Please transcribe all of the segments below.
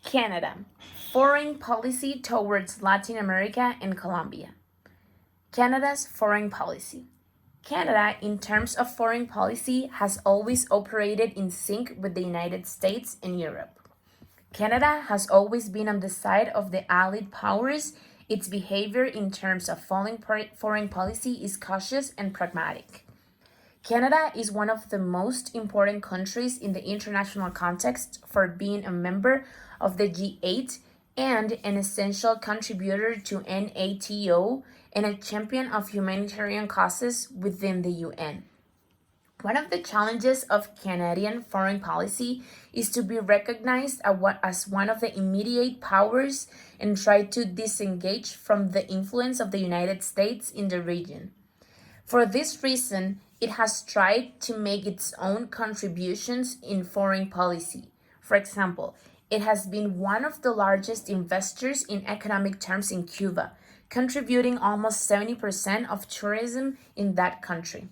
Canada. Foreign policy towards Latin America and Colombia. Canada's foreign policy. Canada, in terms of foreign policy, has always operated in sync with the United States and Europe. Canada has always been on the side of the Allied powers. Its behavior in terms of foreign policy is cautious and pragmatic. Canada is one of the most important countries in the international context for being a member of the G8 and an essential contributor to NATO and a champion of humanitarian causes within the UN. One of the challenges of Canadian foreign policy is to be recognized as one of the immediate powers and try to disengage from the influence of the United States in the region. For this reason, it has tried to make its own contributions in foreign policy. For example, it has been one of the largest investors in economic terms in Cuba, contributing almost 70% of tourism in that country.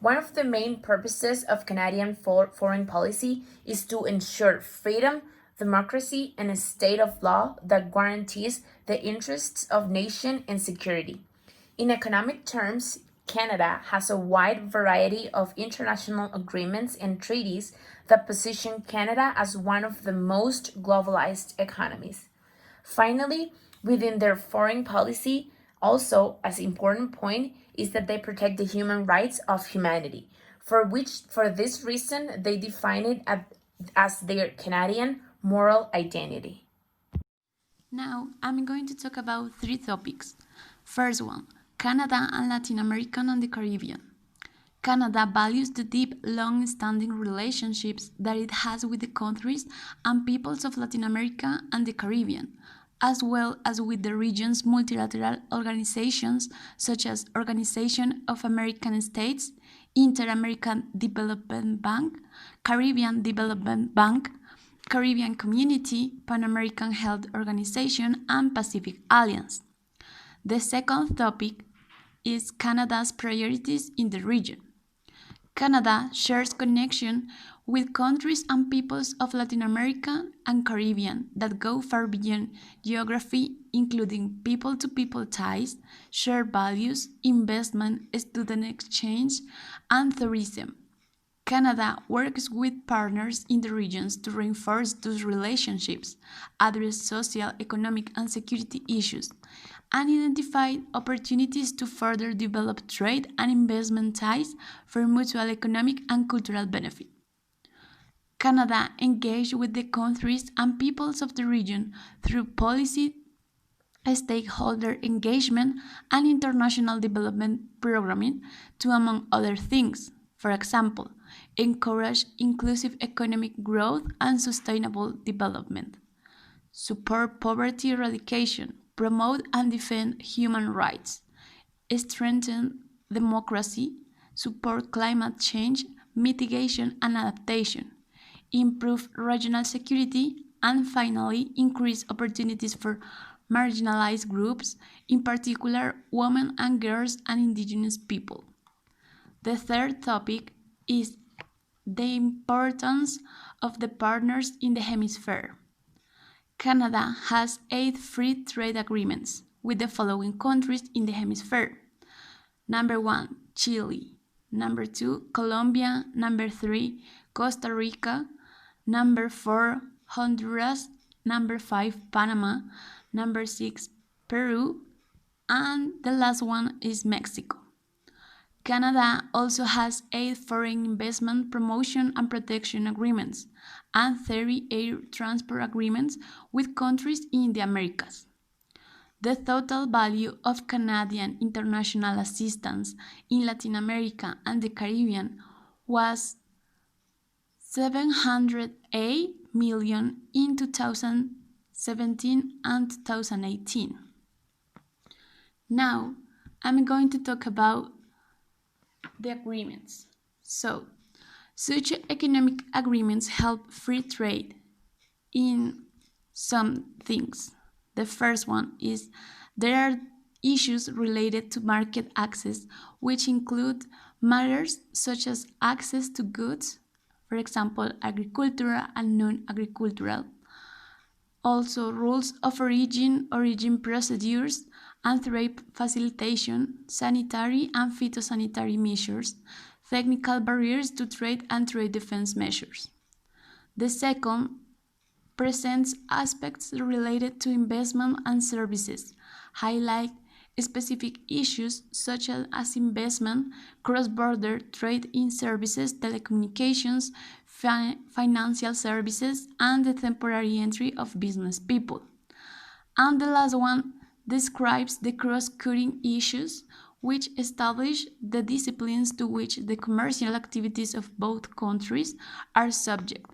One of the main purposes of Canadian foreign policy is to ensure freedom, democracy, and a state of law that guarantees the interests of nation and security. In economic terms, Canada has a wide variety of international agreements and treaties that position Canada as one of the most globalized economies. Finally, within their foreign policy, also as important point is that they protect the human rights of humanity, for this reason they define it as their Canadian moral identity. Now I'm going to talk about three topics. First one, Canada and Latin America and the Caribbean. Canada values the deep, long-standing relationships that it has with the countries and peoples of Latin America and the Caribbean, as well as with the region's multilateral organizations such as Organization of American States, Inter-American Development Bank, Caribbean Development Bank, Caribbean Community, Pan American Health Organization, and Pacific Alliance. The second topic is Canada's priorities in the region. Canada shares connection with countries and peoples of Latin America and Caribbean that go far beyond geography, including people-to-people ties, shared values, investment, student exchange, and tourism. Canada works with partners in the regions to reinforce those relationships, address social, economic, and security issues, and identify opportunities to further develop trade and investment ties for mutual economic and cultural benefit. Canada engaged with the countries and peoples of the region through policy, stakeholder engagement, and international development programming to, among other things, for example, encourage inclusive economic growth and sustainable development, support poverty eradication, promote and defend human rights, strengthen democracy, support climate change, mitigation and adaptation, improve regional security, and finally, increase opportunities for marginalized groups, in particular women and girls and indigenous people. The third topic is the importance of the partners in the hemisphere. Canada has 8 free trade agreements with the following countries in the hemisphere. Number 1, Chile. Number 2, Colombia. Number 3, Costa Rica. Number 4, Honduras. Number 5, Panama. Number 6, Peru. And the last one is Mexico. Canada also has 8 foreign investment promotion and protection agreements and 30 air transport agreements with countries in the Americas. The total value of Canadian international assistance in Latin America and the Caribbean was $708 million in 2017 and 2018. Now, I'm going to talk about the agreements. So, such economic agreements help free trade in some things. The first one is there are issues related to market access, which include matters such as access to goods, for example, agricultural and non-agricultural, Also, rules of origin procedures, and trade facilitation, sanitary and phytosanitary measures, technical barriers to trade and trade defense measures. The second presents aspects related to investment and services, highlight specific issues such as investment, cross-border trade in services, telecommunications, financial services, and the temporary entry of business people. And the last one describes the cross-cutting issues, which establish the disciplines to which the commercial activities of both countries are subject.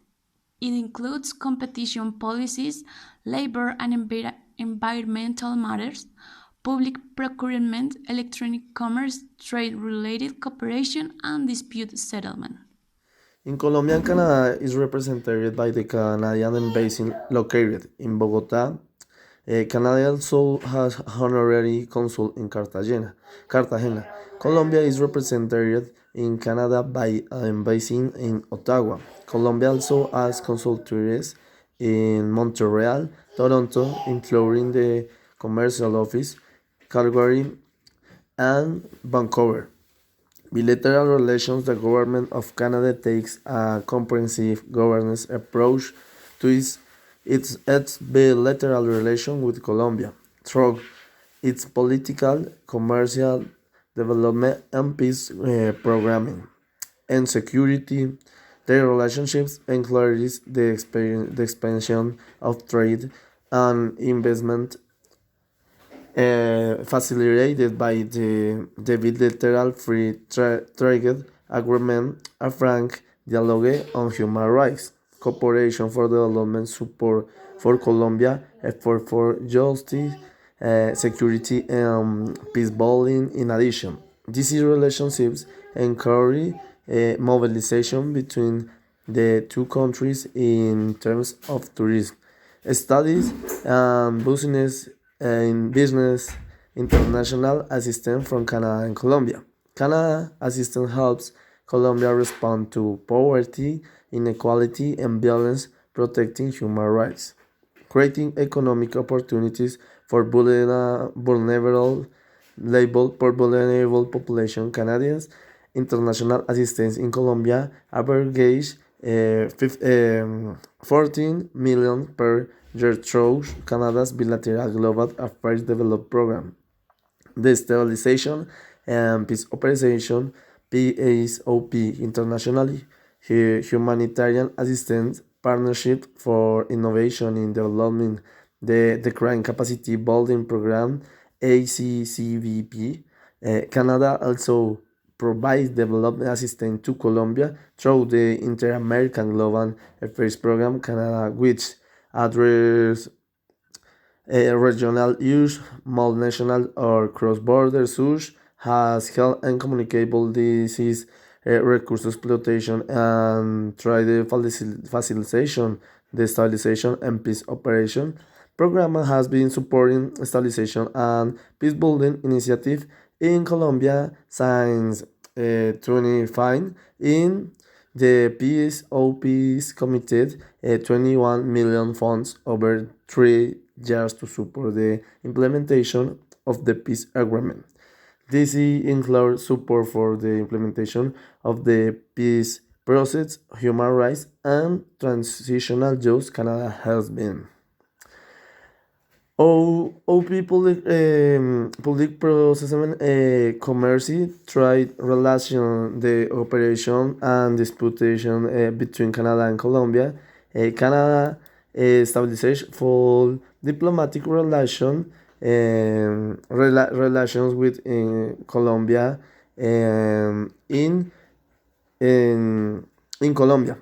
It includes competition policies, labor and environmental matters, public procurement, electronic commerce, trade-related cooperation, and dispute settlement. In Colombia and Canada is represented by the Canadian Embassy located in Bogota. Canada also has honorary consul in Cartagena. Colombia is represented in Canada by an embassy in Ottawa. Colombia also has consultores in Montreal, Toronto, including the commercial office, Calgary, and Vancouver. Bilateral relations. The government of Canada takes a comprehensive governance approach to its bilateral relation with Colombia through its political, commercial, development, and peace programming and security. Their relationships encourage the expansion of trade and investment facilitated by the bilateral free trade agreement, a frank dialogue on human rights, cooperation for development, support for Colombia, effort for justice, security, and peace building. In addition, these relationships encourage mobilization between the two countries in terms of tourism, studies, and business international assistance from Canada and Colombia. Canada assistance helps Colombia respond to poverty, inequality, and violence, protecting human rights, creating economic opportunities for vulnerable population. Canadians international assistance in Colombia average 14 million per year through Canada's bilateral global affairs development program. The Stabilization and Peace Operation PASOP internationally humanitarian assistance partnership for innovation in development, the Crime Capacity Building Program ACCBP. Canada also provides development assistance to Colombia through the Inter-American Global Affairs Program Canada, which address regional issues, multinational or cross-border issues, has health and communicable disease, resource exploitation, and trade facilitation, the stabilization and peace operation program has been supporting stabilization and peace building initiative in Colombia since 2005. In the PSOP is committed 21 million funds over 3 years to support the implementation of the peace agreement. This includes support for the implementation of the peace process, human rights, and transitional justice. Canada has been. Public procurement, commerce, trade relation, the operation and disputation between Canada and Colombia. Canada established full diplomatic relations with Colombia in Colombia.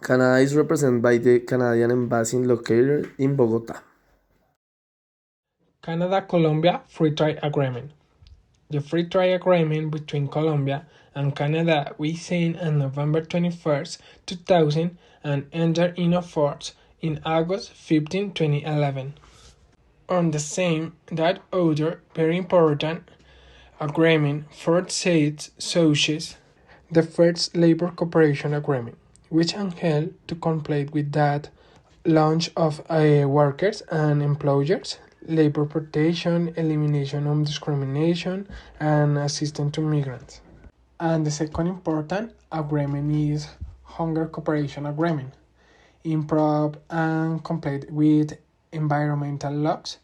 Canada is represented by the Canadian Embassy located in Bogota. Canada-Colombia Free Trade Agreement. The Free Trade Agreement between Colombia and Canada was signed on November 21st, 2000 and entered into force in August 15, 2011. On the same, that other very important agreement for states such the First Labor Cooperation Agreement, which helped to complete with that launch of workers and employers, labor protection, elimination of discrimination, and assistance to migrants. And the second important agreement is Hunger Cooperation Agreement, improve and complete with environmental laws,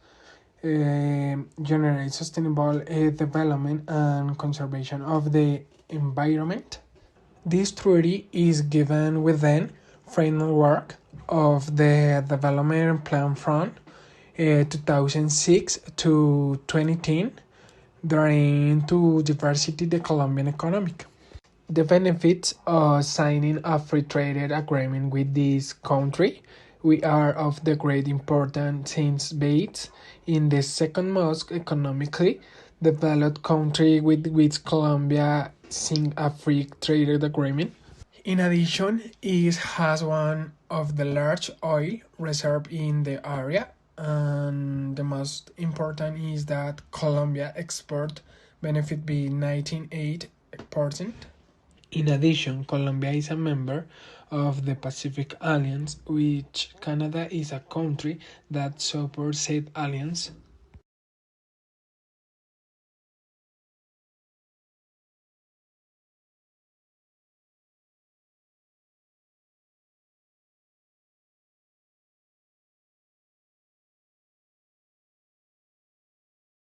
generate sustainable development and conservation of the environment. This treaty is given within framework of the development plan from 2006 to 2010 during to diversity the Colombian economic. The benefits of signing a free trade agreement with this country we are of the great importance since based in the second most economically developed country with which Colombia signed a free trade agreement. In addition, it has one of the large oil reserves in the area, and the most important is that Colombia export benefit by 98%. In addition, Colombia is a member of the Pacific Alliance, which Canada is a country that supports said alliance.